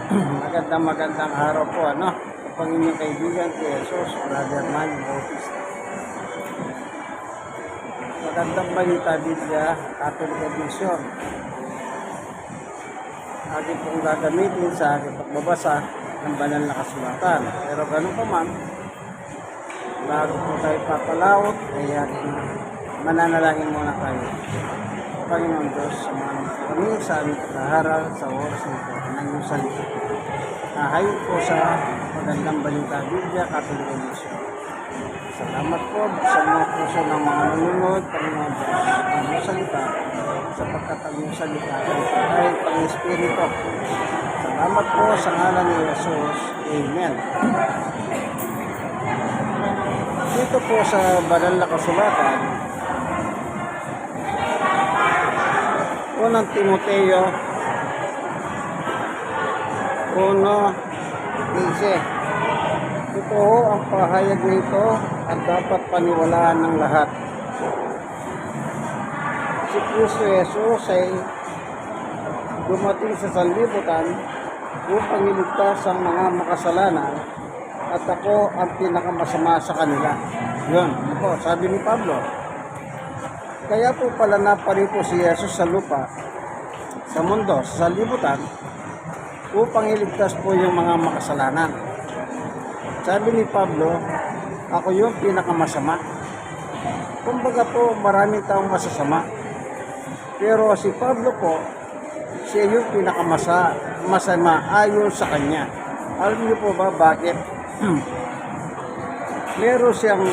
Magandang araw po, ano? Kapag inyong kaibigan, si Jesus, Brother Man Bautista. Magandang balita, Biblia, Catholic Edition. Akin pong gagamitin sa aking pagbabasa ng banal na kasulatan. Pero ganun pa man, bago po tayo papalawot, ay ating mananalangin muna tayo. Panginoon Diyos, samahan po kami sa aming paghaharal sa oras nito ng iyong salita. Nahayon po sa magandang balita, Biblia, Catholic Edition. Salamat po sa mga puso ng mga nununod, Panginoon Diyos, ang iyong salita, sapagkat ang iyong salita ay pang-espiritu. Salamat po sa ngalan ni Jesus. Amen. Dito po sa banal na kasulatan, unang Timoteo 1:15. Ito ang pahayag nito at dapat paniwalaan ng lahat. Si Kristo Jesus ay dumating sa sanlibutan upang iligtas ang mga makasalanan at ako ang pinakamasama sa kanila. Yun po, sabi ni Pablo. Kaya po pala naparito si Jesus sa lupa, sa mundo, sa sanlibutan, upang iligtas po yung mga makasalanan. Sabi ni Pablo, ako yung pinakamasama. Kumbaga po, maraming taong masasama. Pero si Pablo po, siya yung pinakamasama ayon sa kanya. Alam niyo po ba bakit? Meron siyang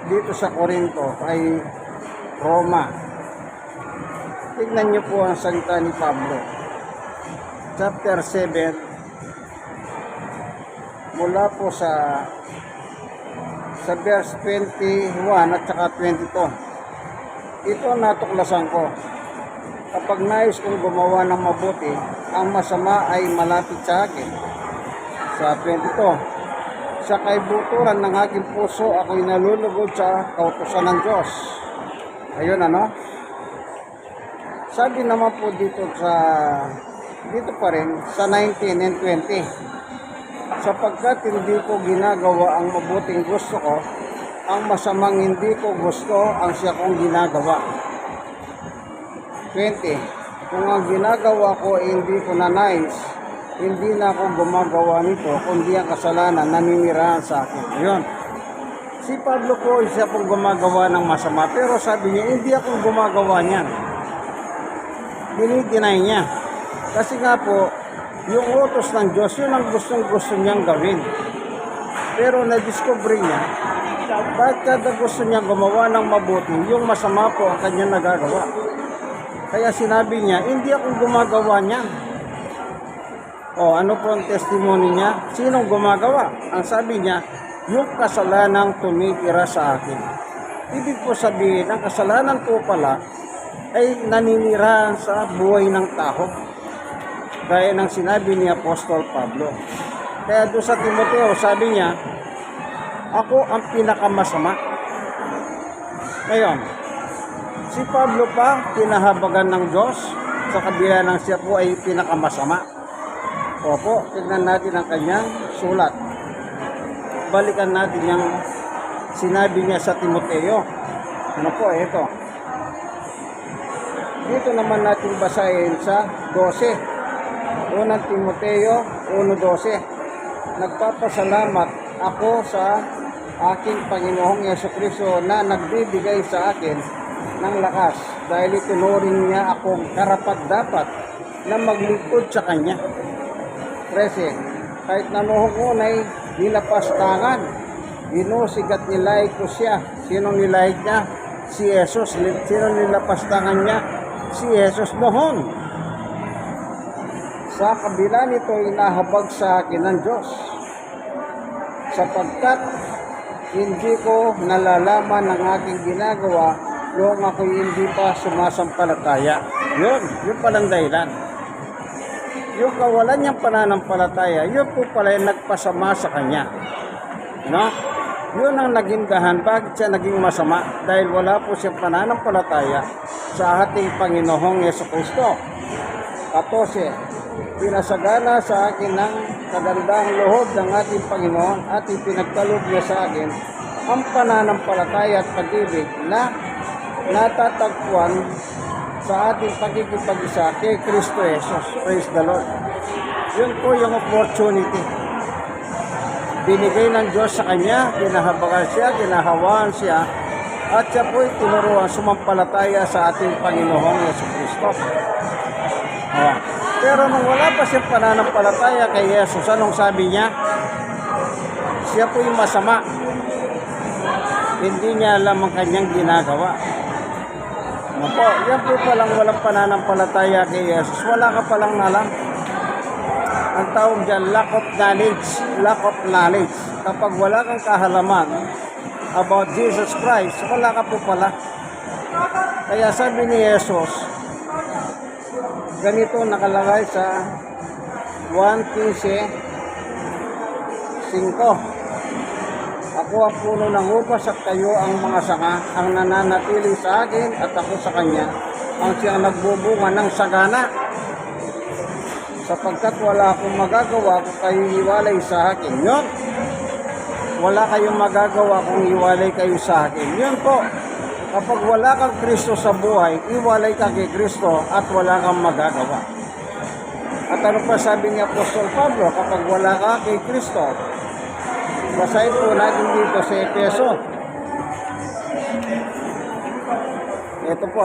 dito sa Corinto ay Roma. Tignan niyo po ang salita ni Pablo. Chapter 7, mula po sa verse 21 at saka 22. Ito ang natuklasan ko. Kapag nais kong gumawa ng mabuti, ang masama ay malapit sa akin. Sa 22, sa kaibuturan ng aking puso, ako'y nalulugod sa kautusan ng Diyos. Ayun ano. Sabi naman po dito pa rin sa 19 and 20. Sapagkat hindi ko ginagawa ang mabuting gusto ko, ang masamang hindi ko gusto ang siya kong ginagawa. 20. Kung ang ginagawa ko ay hindi ko na nais, hindi na ako gumagawa nito, kundi ang kasalanan naninirahan sa akin. Ayun. Si Pablo po, siya pong gumagawa ng masama. Pero sabi niya, hindi akong gumagawa niyan. Dinideny niya. Kasi nga po, yung utos ng Diyos, yun ang gusto niyang gawin. Pero na-discover niya, bakit kada gusto niya gumawa ng mabuti, yung masama po ang kanya nagagawa. Kaya sinabi niya, hindi akong gumagawa niyan. O, ano po ang testimony niya? Sinong gumagawa? Ang sabi niya, yung kasalanang tumitira sa akin. Ibig po sabihin, ang kasalanan po pala ay naninirahan sa buhay ng tao. Gaya ng sinabi ni Apostol Pablo. Kaya doon sa Timoteo, sabi niya, ako ang pinakamasama. Ngayon, si Pablo pa, pinahabagan ng Diyos, sa kabila ng siya po ay pinakamasama. Opo, tignan natin ang kanyang sulat. Balikan natin yung sinabi niya sa Timoteo. Ano po, ito. Dito naman natin basahin sa 12. Unang Timoteo 1:12. Nagpapasalamat ako sa aking Panginoong Jesucristo na nagbibigay sa akin ng lakas dahil itunuring niya akong karapat-dapat na maglingkod sa Kanya. 13. Kahit nanuhong unay nilapastangan, binusigat nilay ko siya. Sinong nilay niya? Si Jesus. Sinong nilapastangan niya? Si Jesus noon. Sa kabila nito, inahabag sa akin ng Diyos, sapagkat hindi ko nalalaman ang aking ginagawa noong ako'y hindi pa sumasampalataya. Yun palang dahilan. Yung kawalan niyang pananampalataya, yun po pala yung nagpasama sa kanya. No? Yun ang naging dahan. Bakit siya naging masama? Dahil wala po siyang pananampalataya sa ating Panginoong Jesucristo. 14. pinasagana sa akin ng kagandang loob ng ating Panginoon at ipinagkaloob niya sa akin ang pananampalataya at pag-ibig na natatagpuan sa ating pagkikipag-isa kay Kristo Jesus. Praise the Lord. Yun po yung opportunity. Binigay ng Diyos sa kanya, kinahabagan siya, kinahawaan siya, at siya po'y tinuruan sumampalataya sa ating Panginoong Yesu Kristo. Pero nung wala pa siyang pananampalataya kay Jesus, anong sabi niya? Siya po'y masama. Hindi niya alam ang kanyang ginagawa. Opo, yan po palang walang pananampalataya kay Jesus. Wala ka palang alam. Ang tawag dyan, lack of knowledge. Lack of knowledge. Kapag wala kang kahalaman about Jesus Christ, wala ka po pala. Kaya sabi ni Jesus, ganito nakalagay sa 1:15. Ako ang puno ng upas at kayo ang mga sanga, ang nananatili sa akin at ako sa kanya, ang siyang nagbubunga ng sagana. Sapagkat wala akong magagawa kung kayo iwalay sa akin. Yun. Wala kayong magagawa kung iwalay kayo sa akin. Yun po. Kapag wala kang Kristo sa buhay, iwalay ka kay Kristo at wala kang magagawa. At ano pa sabi ni Apostol Pablo, kapag wala ka kay Kristo, basahin po natin dito sa Efeso. Ito po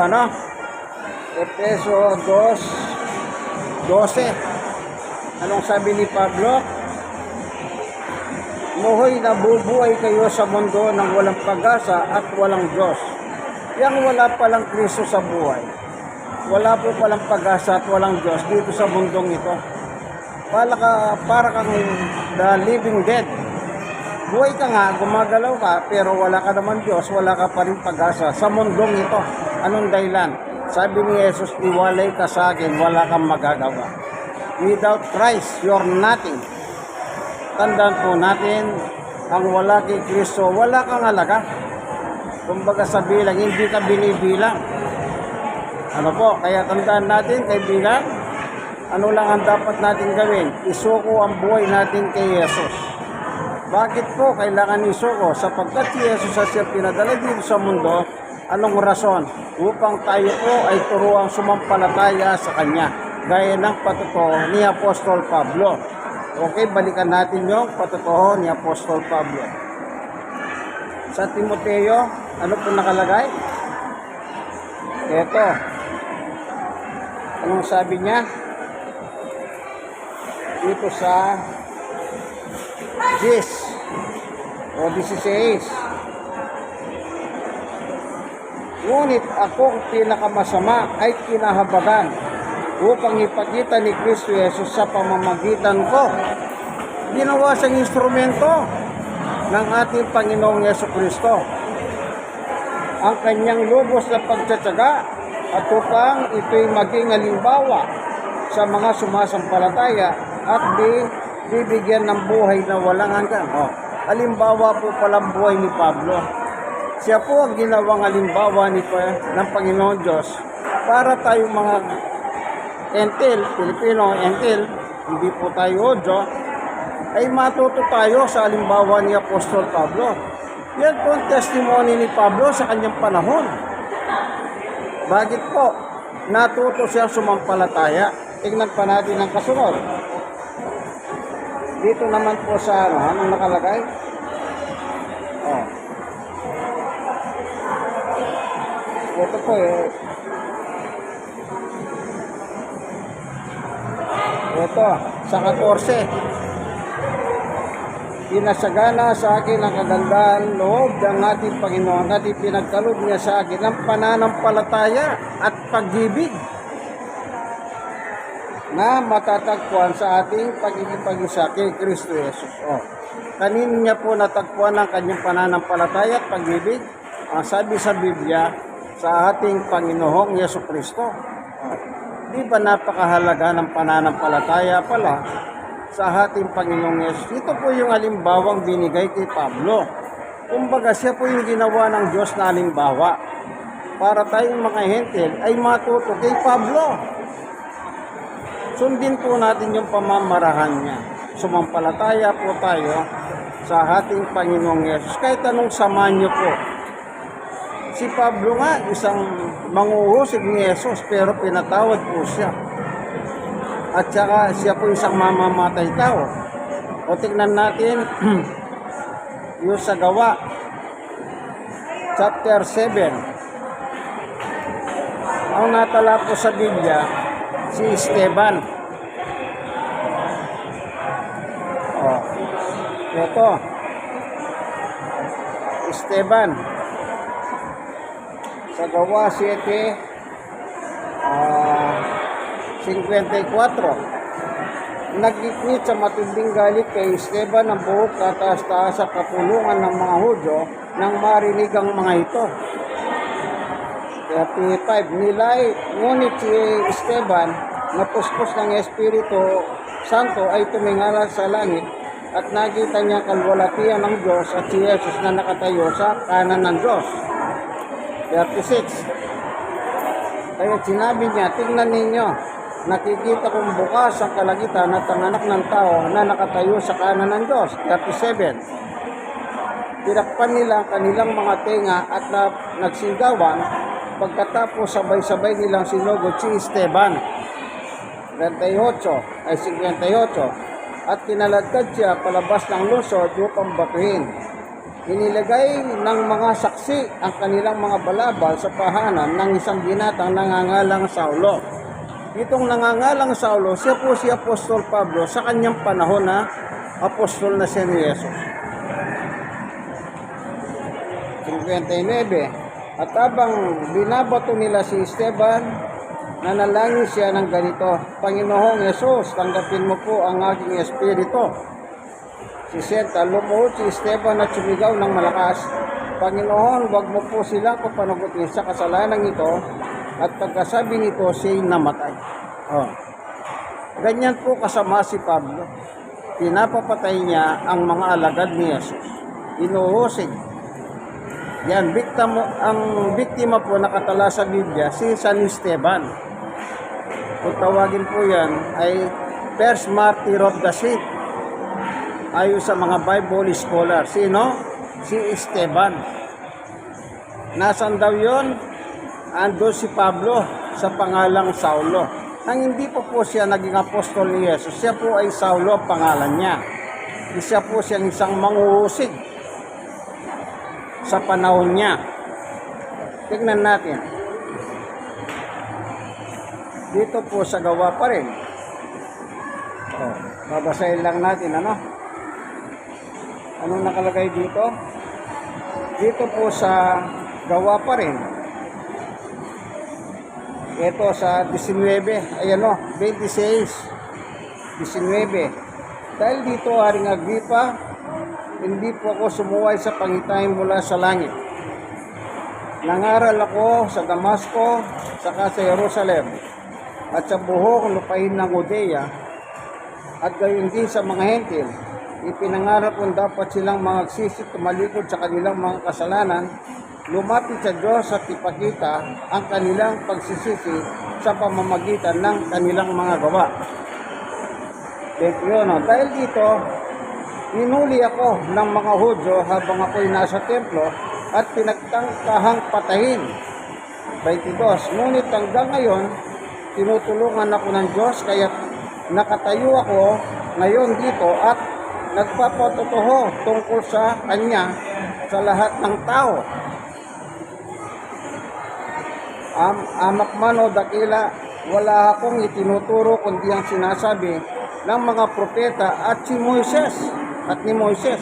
Efeso 2:12. Anong sabi ni Pablo? Muhoy nabubuhay kayo sa mundo ng walang pag-asa at walang Diyos. Yang wala palang Kristo sa buhay. Wala po palang pag-asa at walang Diyos dito sa mundong ito. Para kang the living dead. Buhay ka nga, gumagalaw ka, pero wala ka naman Diyos, wala ka pa rin pag-asa sa mundong ito. Anong dahilan? Sabi ni Jesus, iwalay ka sa akin, wala kang magagawa. Without Christ, you're nothing. Tandaan po natin, ang wala kay Kristo, wala kang halaga. Kumbaga sa bilang, hindi ka binibilang. Ano po, kaya tandaan natin, kaibigan, ano lang ang dapat natin gawin? Isuko ang buhay natin kay Jesus. Bakit po kailangan isuko? Sapagkat si Jesus siya pinadala dito sa mundo, anong rason? Upang tayo po ay turuang sumampalataya sa Kanya, gaya ng patutuo ni Apostol Pablo. Okay, balikan natin yung patutuo ni Apostol Pablo. Sa Timoteo, ano po nakalagay? Ito. Anong sabi niya? Dito sa 10 o 16. Ngunit ako ang pinakamasama ay kinahabagan upang ipakita ni Kristo Jesus sa pamamagitan ko. Ginawa siyang instrumento ng ating Panginoong Yesu Kristo. Ang kanyang lubos na pagtsatsaga at upang ito'y maging halimbawa sa mga sumasampalataya at bibigyan ng buhay na walang hanggan. Halimbawa po palang buhay ni Pablo. Siya po ang ginawang halimbawa ng Panginoon Diyos para tayong mga entil, Pilipino entil, hindi po tayo Odyo, ay matuto tayo sa halimbawa ni Apostol Pablo. Yan po ang testimony ni Pablo sa kanyang panahon. Bakit po? Natuto siya sumampalataya. Tingnan pa natin ang kasunod. Dito naman po sa anong nakalagay? Ito po ito, sa 14. Pinasagana sa akin ang kagandahan loob ng ating Panginoon at ipinagkaloob niya sa akin ang pananampalataya at pag-ibig na matatagpuan sa ating pagkikipag-isa kay Kristo Jesus. Kanino niya po natagpuan ang kanyang pananampalataya at pag-ibig? Ang sabi sa Biblia, sa ating Panginoong Yesu Kristo. Di ba napakahalaga ng pananampalataya pala sa ating Panginoong Yesus? Ito po yung halimbawang binigay kay Pablo. Kumbaga siya po yung ginawa ng Diyos na halimbawa para tayong mga hentil ay matuto kay Pablo. sundin po natin yung pamamarahan niya. Sumampalataya po tayo sa ating Panginoong Yesus. Kahit anong sama niyo po. Si Pablo nga, isang manguhusig ni Yesus, pero pinatawad po siya. At saka siya po isang mamamatay tao. O tignan natin yung sa Gawa, chapter 7. Ang natala po sa Biblia, si Esteban. Ito. Esteban. Sa Gawa 7, 54. Nagigit sa matinding galit kay Esteban ang buhok kataas-taas sa kapulungan ng mga Hudyo nang marinig ang mga ito. 35. Ngunit si Esteban, na puspos ng Espiritu Santo, ay tumingala sa langit at nakita niya kalwalatian ng Diyos at si Jesus na nakatayo sa kanan ng Diyos. 36. Kaya sinabi niya, tingnan ninyo, nakikita kong bukas ang kalagitan at ang anak ng tao na nakatayo sa kanan ng Diyos. 37. Tinakpan nila ang kanilang mga tenga at nagsigawan, pagkatapos sabay-sabay nilang sinugod si Esteban. 58. At kinaladkad siya palabas ng lungsod upang batuhin. Inilagay ng mga saksi ang kanilang mga balabal sa pahanan ng isang binatang nangangalang Saulo. Itong nangangalang Saulo, siya po si Apostol Pablo sa kanyang panahon na apostol na si Jesus. 59. At habang binabato nila si Esteban, nanalangin siya ng ganito, Panginoong Yesus, tanggapin mo po ang aking espiritu. 60. Lumuhod si Esteban at sumigaw ng malakas, Panginoon, wag mo po silang papanagutin sa kasalanan ito, at pagkasabi nito, siya'y namatay. Ganyan po kasama si Pablo. Pinapapatay niya ang mga alagad ni Jesus. Inuhusig. Yan, ang biktima po nakatala sa Biblia, si San Esteban. Kung tawagin po yan, ay first martyr of the saint. Ayon sa mga Bible scholar. Sino? Si Esteban. Nasaan daw yun? Ando si Pablo sa pangalang Saulo. Nang hindi po siya naging apostol ni Jesus, siya po ay Saulo ang pangalan niya. Siya po siyang isang manguhusig sa panahon niya. Tignan natin. Dito po sa Gawa pa rin. Babasahin lang natin, Anong nakalagay dito? Dito po sa Gawa pa rin. Ito sa 19, 26, 19. Dahil dito, Haring Agripa, hindi po ako sumuway sa pangitahin mula sa langit. Nangaral ako sa Damasco, saka sa Jerusalem, at sa buhok lupain ng Judea, at gayon din sa mga hentil. Ipinangarap kung dapat silang magsisi tumalikod sa kanilang mga kasalanan, lumapit sa Diyos at ipakita ang kanilang pagsisisi sa pamamagitan ng kanilang mga gawa. Dahil dito, inuli ako ng mga Hudyo habang ako'y nasa templo at pinagtangkahang patayin. 22. Ngunit hanggang ngayon, tinutulungan ako ng Diyos, kaya nakatayo ako ngayon dito at nagpapatotoo tungkol sa Kanya sa lahat ng tao. Amak man o dakila, wala akong itinuturo kundi ang sinasabi ng mga propeta at ni Moises. 23.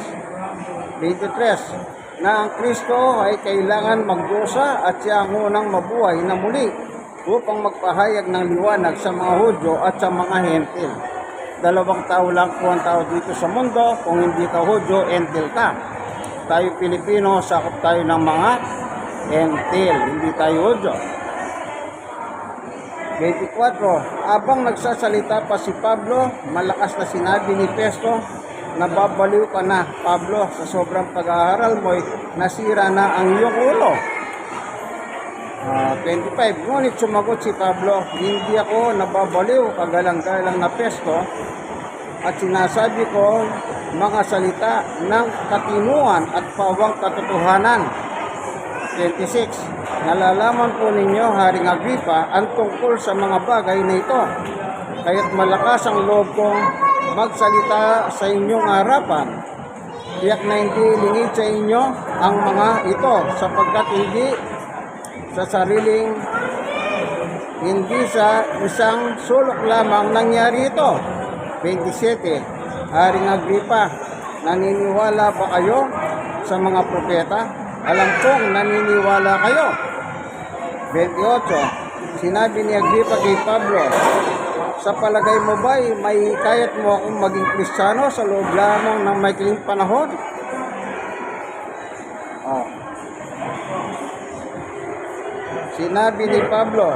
Na ang Kristo ay kailangan magdusa at siya ang unang mabuhay na muli upang magpahayag ng liwanag sa mga Hudyo at sa mga hentil. 2 tao lang po ang tao dito sa mundo. Kung hindi ka Hudyo, hentil ka. Tayo Pilipino, sakop tayo ng mga hentil, hindi tayo Hudyo. 24. Abang nagsasalita pa si Pablo, malakas na sinabi ni Festo, nababaliw ka na, Pablo, sa sobrang pag-aaral mo'y nasira na ang iyong ulo. 25. Ngunit sumagot si Pablo, hindi ako nababaliw kagalang-galang na pesto at sinasabi ko mga salita ng katinuan at pawang katotohanan. 26. Nalalaman po ninyo, Haring Agripa, ang tungkol sa mga bagay na ito. Kaya't malakas ang loob kong magsalita sa inyong harapan. Tiyak na hindi lingid sa inyo ang mga ito, sapagkat hindi sa isang sulok lamang nangyari ito. 27. Haring Agripa, naniniwala ba kayo sa mga propeta? Alam kong naniniwala kayo. 28. Sinabi ni Agripa kay Pablo, sa palagay mo ba may kayat mo akong maging Kristiyano sa loob lamang ng maikling panahon? Sinabi ni Pablo,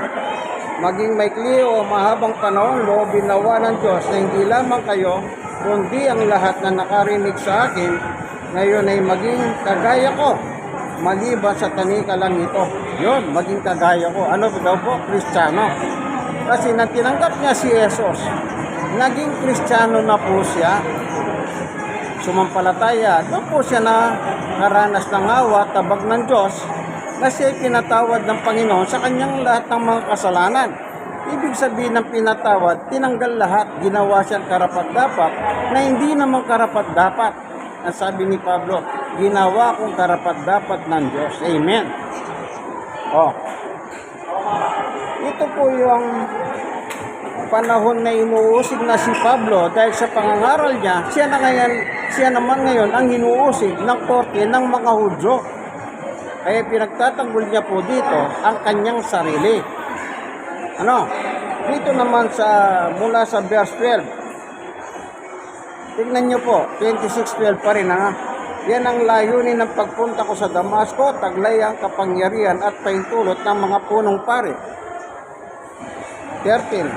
maging maikli o mahabang panahon, loobin nawa ng Diyos na hindi lamang kayo, kundi ang lahat na nakarinig sa akin, ngayon ay maging kagaya ko, maliban sa tanika lang ito. Yun, maging kagaya ko. Ano daw po? Kristiyano. Kasi nang tinanggap niya si Jesus, naging Kristiyano na po siya. Sumampalataya, doon po siya na karanas ng awa, tabag ng Diyos, na siya pinatawad ng Panginoon sa kanyang lahat ng mga kasalanan. Ibig sabihin ng pinatawad, tinanggal lahat, ginawa siyang karapat-dapat na hindi naman karapat-dapat. Ang sabi ni Pablo, ginawa kong karapat-dapat ng Diyos. Amen. Ito po yung panahon na inuusig na si Pablo dahil sa pangangaral niya, siya naman ngayon ang inuusig ng korte ng mga Hudyo. Kaya pinagtatanggol niya po dito ang kanyang sarili. Dito naman mula sa verse 12. Tingnan niyo po, 26:12 pa rin Yan ang layunin ng pagpunta ko sa Damasco, taglay ang kapangyarihan at paintulot ng mga punong pari. 13.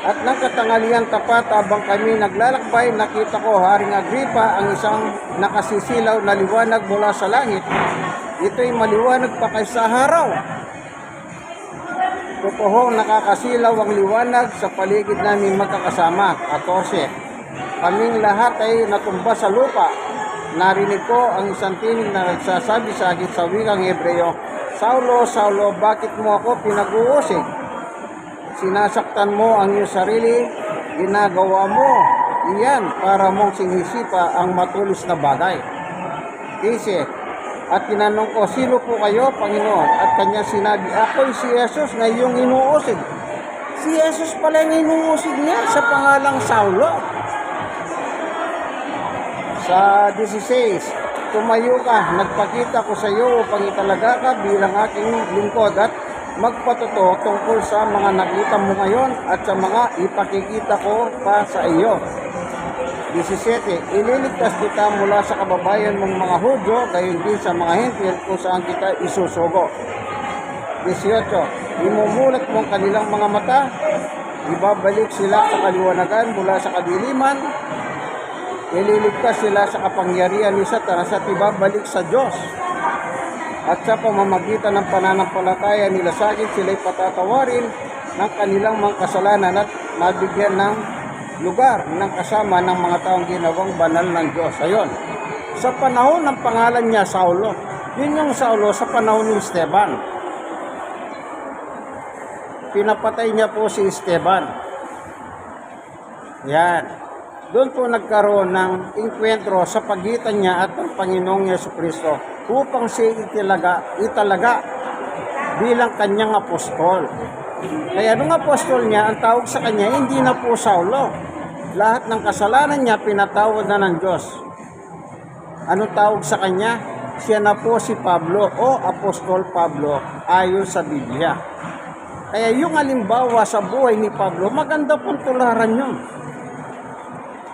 At nang katanghalian tapat habang kami naglalakbay, nakita ko, Haring Agripa, ang isang nakasisilaw na liwanag mula sa langit. Ito'y maliwanag pa kaysa araw. Totoong nakakasilaw ang liwanag sa paligid namin magkakasama. 14. Kaming lahat ay natumba sa lupa. Narinig ko ang isang tinig na nagsasabi sa akin sa wikang Hebreo, Saulo, Saulo, bakit mo ako pinag-uusig? Sinasaktan mo ang iyong sarili, ginagawa mo iyan para mong sinisipa ang matulis na bagay. 15. At tinanong ko, sino po kayo, Panginoon? At kanya sinabi, ako'y si Jesus na iyong inuusig. Si Jesus pala yung inuusig niya sa pangalang Saulo. Sa 16, tumayo ka, nagpakita ko sa iyo upang italaga ka bilang aking lingkod at magpatuto tungkol sa mga nakita mo ngayon at sa mga ipakikita ko pa sa iyo. 17. Ililigtas kita mula sa kababayan mong mga Hudyo, gayon din sa mga Hentil kung saan kita isusugo. 18. Imumulat mong kanilang mga mata, ibabalik sila sa kaliwanagan mula sa kadiliman, ililigtas sila sa kapangyarihan ni Satanas at ibabalik sa Diyos. At sa pamamagitan ng pananampalataya nila sa akin, sila'y patatawarin ng kanilang mga kasalanan at mabigyan ng lugar ng kasama ng mga taong ginawang banal ng Diyos. Ayon. Sa panahon ng pangalan niya, Saulo. Yun yung Saulo sa panahon ni Esteban. Pinapatay niya po si Esteban. Yan. Doon po nagkaroon ng inkwentro sa pagitan niya at ng Panginoong Jesucristo upang siya italaga bilang kanyang apostol. Kaya nung apostol niya, ang tawag sa kanya, hindi na po Saulo. Lahat ng kasalanan niya, pinatawad na ng Diyos. Anong tawag sa kanya? Siya na po si Pablo o Apostol Pablo ayon sa Biblia. Kaya yung halimbawa sa buhay ni Pablo, maganda pong tularan yun.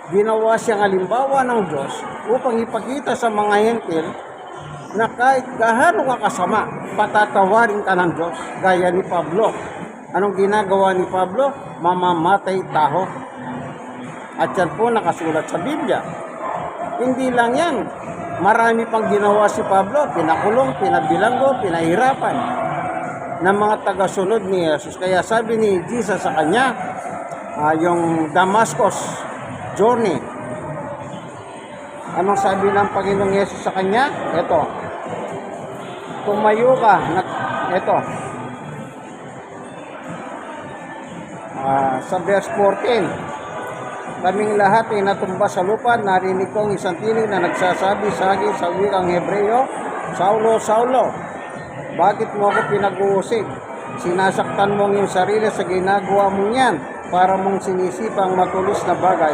Ginawa siyang halimbawa ng Diyos upang ipakita sa mga Hentil na kahit gaano ka kasama, patatawarin ka ng Diyos, gaya ni Pablo. Anong ginagawa ni Pablo? Mamamatay taho. At yan po nakasulat sa Biblia. Hindi lang yan. Marami pang ginawa si Pablo. Pinakulong, pinabilanggo, pinahirapan. ng mga tagasunod ni Jesus. Kaya sabi ni Jesus sa kanya, yung Damascus journey, anong sabi ng Panginoong Yesus sa kanya? Ito, tumayo ka, ito, sa verse 14, kaming lahat ay natumba sa lupa, narinig ko ang isang tinig na nagsasabi sa akin sa wikang Hebreo, Saulo, Saulo, bakit mo ako pinag-uusig? Sinasaktan mo ang iyong sarili sa ginagawa mong yan, para mong sinisipang matulis na bagay.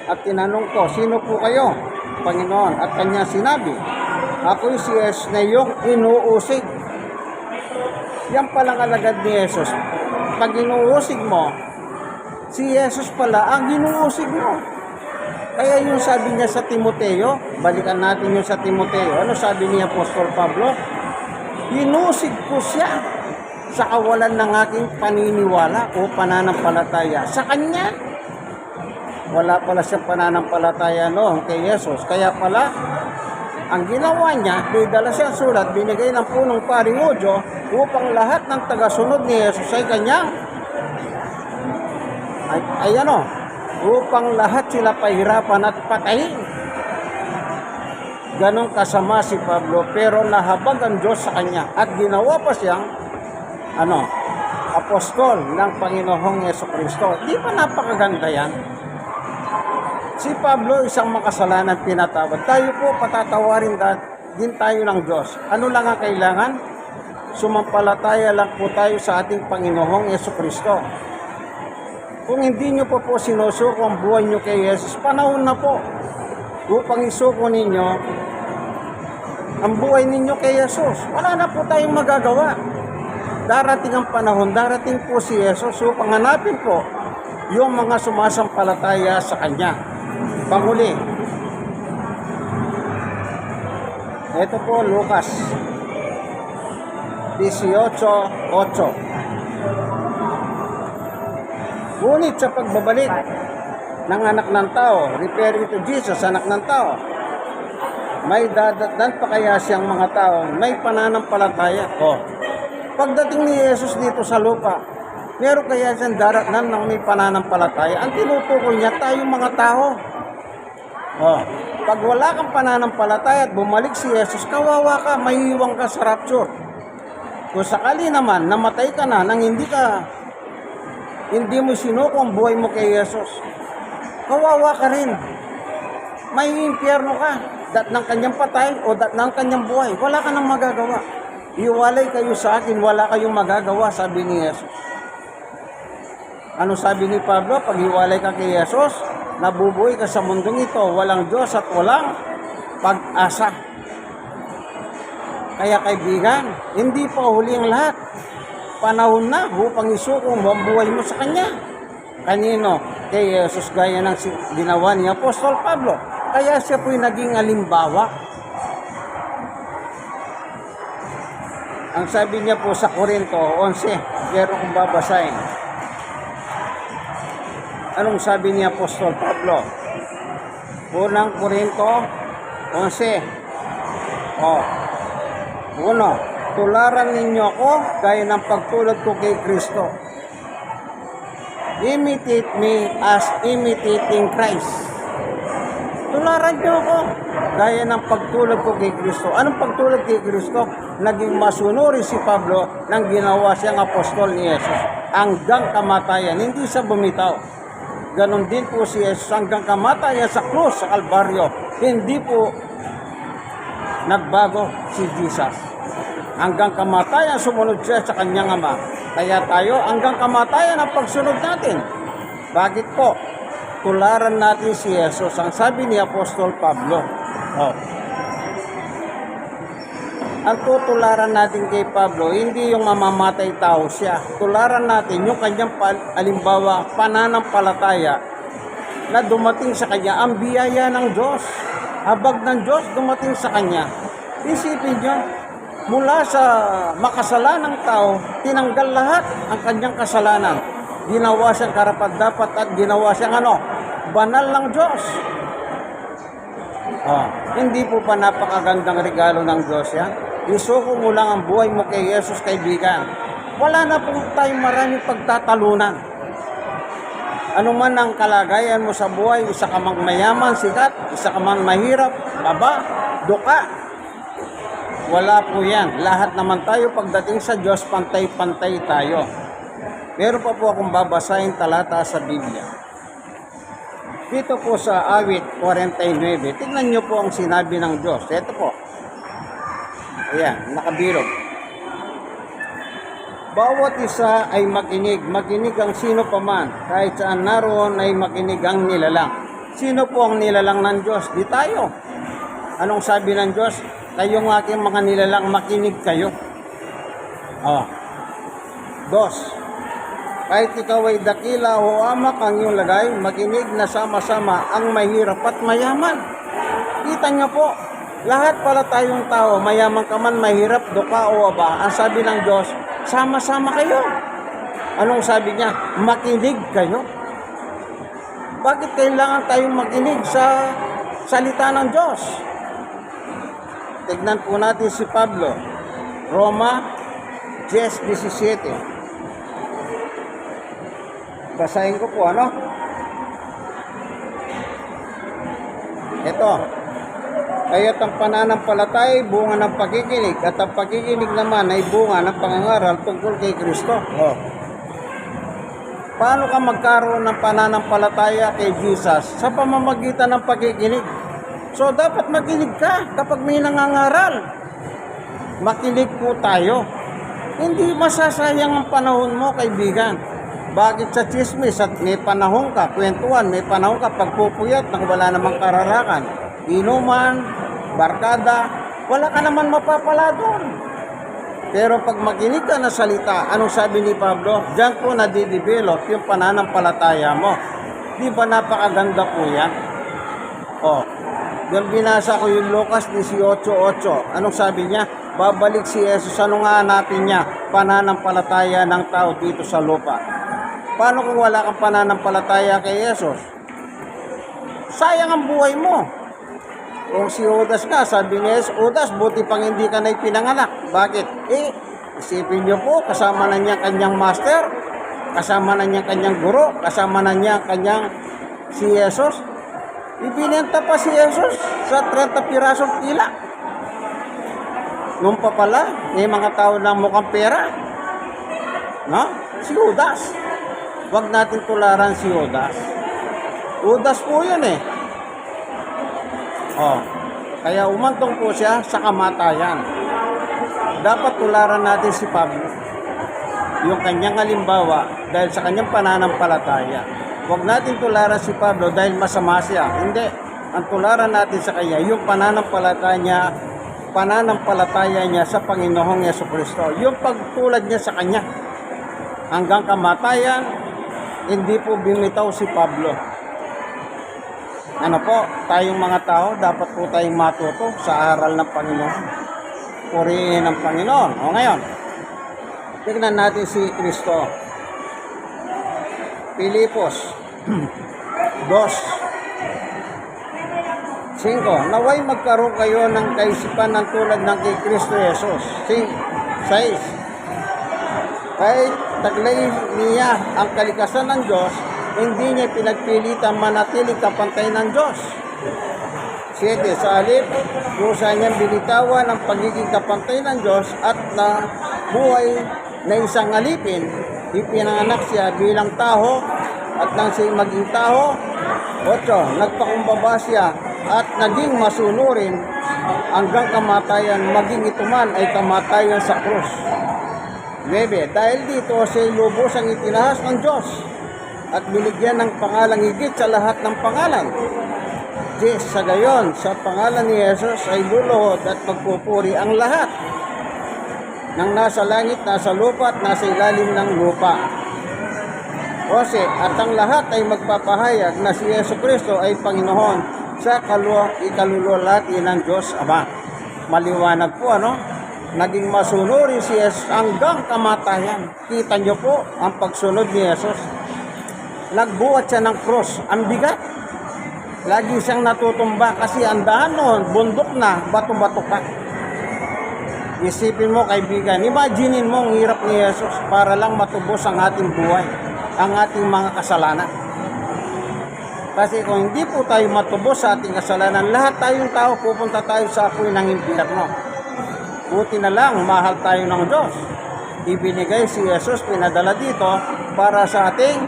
At tinanong ko, sino po kayo, Panginoon? At kanya sinabi, ako'y si Jesus na iyong inuusig. Yan palang alagad ni Jesus. Pag inuusig mo, si Jesus pala ang inuusig mo. Kaya yung sabi niya sa Timoteo, balikan natin yung sa Timoteo, ano sabi ni Apostol Pablo? Inusig ko siya sa kawalan ng aking paniniwala o pananampalataya sa Kanya. Wala pala siyang pananampalataya noon kay Jesus. Kaya pala, ang ginawa niya, dala siyang sulat, binigay ng punong paring Udyo upang lahat ng tagasunod ni Jesus ay kanyang upang lahat sila pahirapan at patayin. Ganon kasama si Pablo, pero nahabag ang Diyos sa kanya at ginawa pa siyang apostol ng Panginoong Jesucristo. Di ba napakaganda yan? Si Pablo isang makasalanan pinatawad. Tayo po patatawarin din tayo ng Diyos. Ano lang ang kailangan? Sumampalataya lang po tayo sa ating Panginoong Jesucristo. Kung hindi nyo pa po sinusuko ang buhay nyo kay Jesus, panahon na po upang isuko ninyo ang buhay ninyo kay Jesus. Wala na po tayong magagawa. Darating ang panahon, darating po si Jesus upang hanapin po yung mga sumasampalataya sa Kanya. Panghuli, ito po Lucas 18:8. Ngunit sa pagbabalik ng anak ng tao, referring to Jesus, anak ng tao, may dadatnan pa kaya siyang mga tao, may pananampalataya. Pagdating ni Jesus dito sa lupa, meron kaya siyang daratnan ng may pananampalataya? Ang tinutukoy niya, tayong mga tao. Pag wala kang pananampalataya at bumalik si Jesus, kawawa ka, maiiwan ka sa rapture. Kung sakali naman, namatay ka na nang hindi mo sinuko ang buhay mo kay Jesus, kawawa ka rin. May impyerno ka, dat ng kanyang patay o dat ng kanyang buhay. Wala ka nang magagawa. Iwalay kayo sa akin, wala kayong magagawa, sabi ni Jesus. Ano sabi ni Pablo? Pag iwalay ka kay Jesus, nabubuhay ka sa mundong ito, walang Diyos at walang pag-asa. Kaya kaibigan, hindi pa huli ang lahat. Panahon na upang isuko mo ang buhay mo sa Kanya. Kanino? Kay Jesus, gaya ng ginawa ni Apostol Pablo. Kaya siya po'y naging halimbawa. Ang sabi niya po sa Korinto 11, pero kung babasahin, anong sabi ni Apostol Pablo? Unang Korinto 11. Tularan ninyo ako gaya ng pagtulad ko kay Kristo. Imitate me as imitating Christ. Tularan niyo ako gaya ng pagtulad ko kay Kristo. Anong pagtulad kay Kristo? Naging masunuri si Pablo nang ginawa siyang apostol ni Jesus hanggang kamatayan. Hindi siya bumitaw. Ganon din po si Jesus hanggang kamatayan sa krus sa Kalbaryo. Hindi po nagbago si Jesus. Hanggang kamatayan sumunod siya sa kanyang ama. Kaya tayo hanggang kamatayan ang pagsunod natin. Bakit po? Tularan natin si Jesus. Ang sabi ni Apostol Pablo. Ang tutularan natin kay Pablo, hindi yung mamamatay tao siya. Tularan natin yung kanyang halimbawa, pananampalataya na dumating sa kanya. Ang biyaya ng Diyos, habag ng Diyos dumating sa kanya. Isipin nyo, mula sa makasalanang tao, tinanggal lahat ang kanyang kasalanan. Ginawa siyang karapat-dapat at ginawa siyang banal ng Diyos. Hindi po pa napakagandang regalo ng Diyos yan? Isuko mo lang ang buhay mo kay Jesus, kaibigan. wala na po tayong maraming pagtatalunan. Ano man ang kalagayan mo sa buhay, isa ka mang mayaman, sikat, isa ka mang mahirap, baba, duka. Wala po yan. Lahat naman tayo pagdating sa Diyos, pantay-pantay tayo. Meron pa po akong babasahin talata sa Biblia. Dito po sa awit 49, tingnan nyo po ang sinabi ng Diyos. Ito po. Ayan, nakabilog. Bawat isa ay makinig ang sino paman, kahit saan naroon ay makinig ang nilalang. Sino po ang nilalang ng Diyos? Di tayo. Anong sabi ng Diyos? Kayong aking mga nilalang, makinig kayo. Dos, kahit ikaw ay dakila o amak ang iyong lagay, makinig na sama-sama ang mahirap at mayaman. Kita niyo po, lahat pala tayong tao, mayaman ka man, mahirap, duka o aba, ang sabi ng Diyos, sama-sama kayo. Anong sabi niya? Makinig kayo. Bakit kailangan tayong makinig sa salita ng Diyos? Tignan po natin si Pablo. Roma 10:17. Basahin ko po, ano? Ito. Kaya't ang pananampalataya ay bunga ng pagkikinig at ang pagkikinig naman ay bunga ng pangangaral tungkol kay Kristo. Paano ka magkaroon ng pananampalataya kay Jesus? Sa pamamagitan ng pagkikinig. So dapat makinig ka kapag may nangangaral. Makinig po tayo. Hindi masasayang ang panahon mo, kaibigan. Bakit sa chismis at may panahon ka, kwentuhan, may panahon ka pagpupuyat nang wala namang kararakan? Inuman, barkada, wala ka naman mapapala doon. Pero pag makinig ka na salita, anong sabi ni Pablo? Diyan po nadidevelop yung pananampalataya mo. Di ba napakaganda po yan? Yung binasa ko yung Lucas 18:8. Anong sabi niya? Babalik si Jesus. Ano nga hanapin niya? Pananampalataya ng tao dito sa lupa. Paano kung wala kang pananampalataya kay Jesus? Sayang ang buhay mo. Kung si Judas nga, sabi niya, Judas, buti pang hindi ka na ipinanganak. Bakit? Isipin niyo po, kasama na niya kanyang master, kasama na niya kanyang guro, kasama na niya kanyang si Jesus. Ibinenta pa si Jesus sa 30 pirasong tila. Noon pa pala, may mga tao na mukhang pera. No? Si Judas. Huwag natin tularan si Judas. Judas po yun eh. Kaya umantong po siya sa kamatayan. Dapat tularan natin si Pablo. Yung kanyang halimbawa dahil sa kanyang pananampalataya. Huwag natin tularan si Pablo dahil masama siya. Hindi. Ang tularan natin sa kanya, yung pananampalataya niya sa Panginoong Jesucristo. Yung pagtulad niya sa kanya. Hanggang kamatayan, hindi po bumitaw si Pablo. Ano po, tayong mga tao, dapat po tayong matuto sa aral ng Panginoon. Purihin ng Panginoon. Ngayon, tignan natin si Kristo. Pilipos 2:5. Naway magkaroon kayo ng kaisipan ng tulad ng kay Kristo Jesus. 6. Kahit taglay niya ang kalikasan ng Diyos, hindi niya pinagpilitan manatili kapantay ng Diyos. 7. Sa halip, kusa niyang binitawan ang pagiging kapantay ng Diyos at na buhay na isang alipin, ipinanganak siya bilang tao at nang siya maging tao. 8. Nagpakumbaba siya at naging masunurin hanggang kamatayan, maging ito man ay kamatayan sa krus. 9. Dahil dito siya lubos ang itinahas ng Diyos at binigyan ng pangalang higit sa lahat ng pangalan. 10. Sa gayon, sa pangalan ni Jesus ay luluhod at magpupuri ang lahat ng nasa langit, nasa lupa at nasa ilalim ng lupa. 11. At ang lahat ay magpapahayag na si Jesucristo ay Panginoon sa ikalululati ng Diyos Ama. Maliwanag po, ano? Naging masunurin si Jesus hanggang kamatayan. Kita niyo po ang pagsunod ni Jesus. Nagbuhat siya ng cross. Ang bigat. Lagi siyang natutumba kasi ang daan noon, bundok na, bato-bato pa. Isipin mo kaibigan, imaginein mo ang hirap ni Jesus para lang matubos ang ating buhay, ang ating mga kasalanan. Kasi kung hindi po tayo matubos sa ating kasalanan, lahat tayong tao pupunta tayo sa apoy ng impyerno. Buti na lang, mahal tayo ng Diyos. Ibinigay si Jesus, pinadala dito para sa ating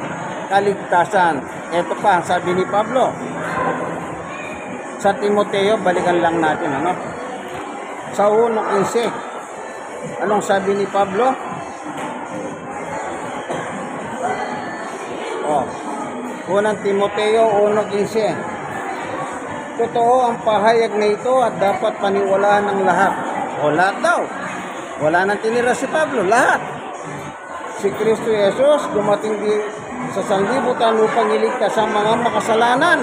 kaligtasan. Ito pa, sabi ni Pablo. Sa Timoteo, balikan lang natin, ano? Sa 1:15. Anong sabi ni Pablo? Unang Timoteo 1:15. Totoo ang pahayag na ito at dapat paniwalaan ng lahat. O lahat daw. Wala nang tinira si Pablo, lahat. Si Kristo Jesus dumating sa sanlibutan upang iligtas ang mga makasalanan.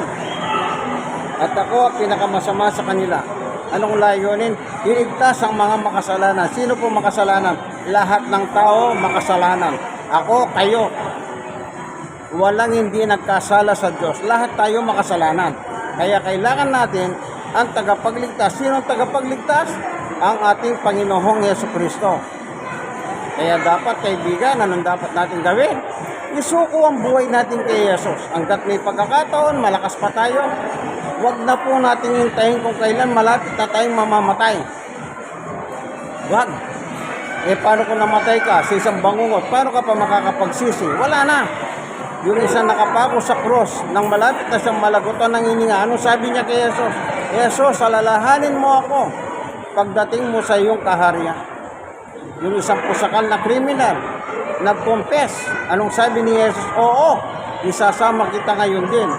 At ako ang pinakamasama sa kanila. Anong layunin? Iligtas ang mga makasalanan. Sino po makasalanan? Lahat ng tao makasalanan. Ako, kayo. Walang hindi nagkasala sa Diyos. Lahat tayo makasalanan. Kaya kailangan natin ang tagapagligtas. Sino ang tagapagligtas? Ang ating Panginoong Jesucristo. Kaya dapat, kaibigan, anong dapat natin gawin? Isuko ang buhay natin kay Jesus. Hanggat may pagkakataon, malakas pa tayo. Huwag na po natin hintayin kung kailan malapit na tayong mamamatay. Huwag. Paano kung namatay ka sa isang bangungot? Paano ka pa makakapagsisi? Wala na. Yung isa nakapako sa cross, nang malapit na siyang malagutan ng hininga, ano sabi niya kay Jesus? Jesus, alalahanin mo ako pagdating mo sa iyong kaharian. Yung isang pusakal na kriminal, nag-confess. Anong sabi ni Jesus? Oo, isasama kita ngayon din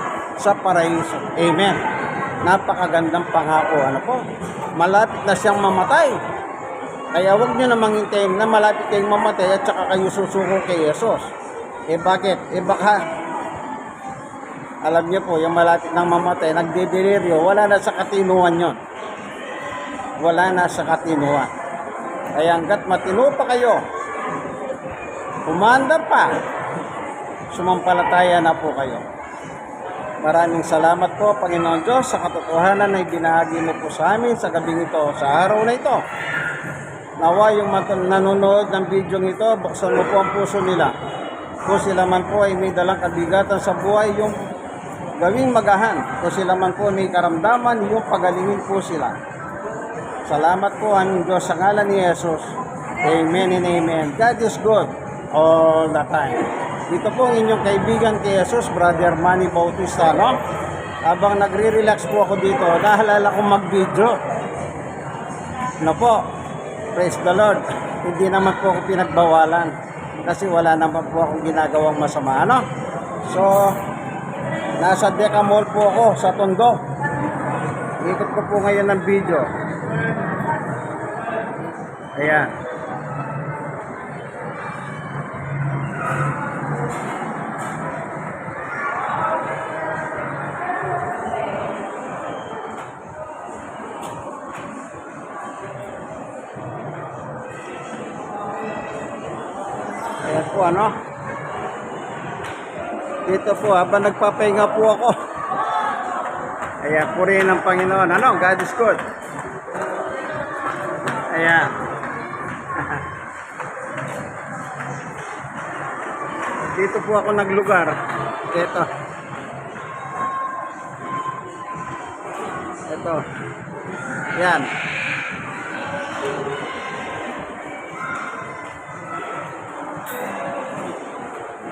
sa paraiso. Amen. Napakagandang pangako. Ano po? Malapit na siyang mamatay. Kaya huwag nyo namang hintayin na malapit kayong mamatay at saka kayo susuko kay Jesus. Bakit? Baka, alam niyo po, yung malapit ng mamatay, nagdedeliryo, wala na sa katinuan yon. Wala na sa katinuan. Kaya hanggat matino pa kayo, umandar pa, sumampalataya na po kayo. Maraming salamat po, Panginoon Diyos, sa katotohanan na ibinahagi mo po sa amin sa gabing ito, sa araw na ito. Nawa yung nanonood ng video ito, buksan mo po ang puso nila. Kung sila man po ay may dalang kabigatan sa buhay, yung gawing magahan. Kung sila man po may karamdaman, yung pagalingin po sila. Salamat po ang Diyos sa ngalan ni Jesus. Amen and amen. God is good all the time. Dito po ang inyong kaibigan kay Jesus, Brother Manny Bautista, no? Habang nagre-relax po ako dito, nahalala kong mag-video. No po, praise the Lord. Hindi naman po ako pinagbawalan. Kasi wala naman po akong ginagawang masama, ano? So, nasa Deca Mall po ako sa Tondo. Ikot ko po ngayon ng video. Ayan. Ayan po, ano? Dito po, habang nagpapahinga po ako. Ayan, purihin ng Panginoon. Ano? God is good. Ayan. Dito po ako naglugar. Ito. Ito. Ayan.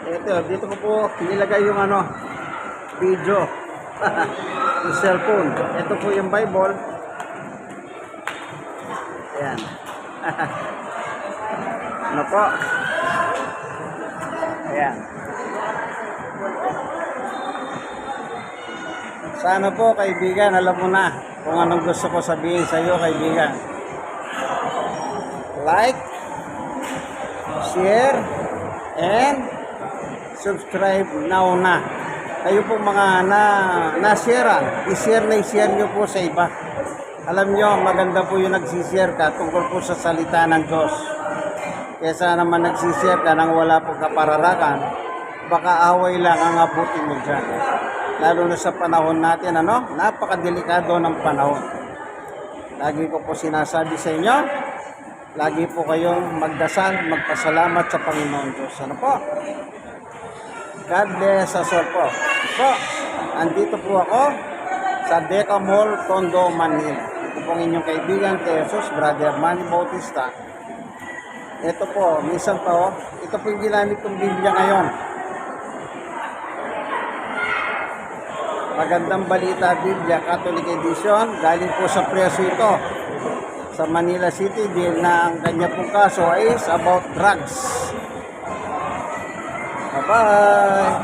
Ito, dito ko po nilagay yung ano, video. Yung cellphone. Ito po yung Bible. Ayan. Ano po? Ayan. Sana po, kaibigan, alam mo na kung anong gusto ko sabihin sa iyo, kaibigan. Like, share, and subscribe now na. Kayo po mga na-share, i-share nyo po sa iba. Alam nyo, maganda po yung nagsishare ka tungkol po sa salita ng Diyos. Kesa naman nagsishare ka nang wala po kapararakan, baka away lang ang abutin mo dyan. Lalo na sa panahon natin, ano? Napakadelikado ng panahon. Lagi ko po sinasabi sa inyo, lagi po kayong magdasal, magpasalamat sa Panginoon Diyos. Ano po? God bless us all po. Po, andito po ako sa Deca Mall, Tondo, Manila. Ito po ang inyong kaibigan kay Jesus, Brother Manny Bautista. Ito po, minsan po, ito po yung ginamit kong Biblia ngayon. Magandang Balita Biblia, Catholic Edition, galing po sa preso ito sa Manila City, dahil na ang kanya pong kaso is about drugs. Bye-bye!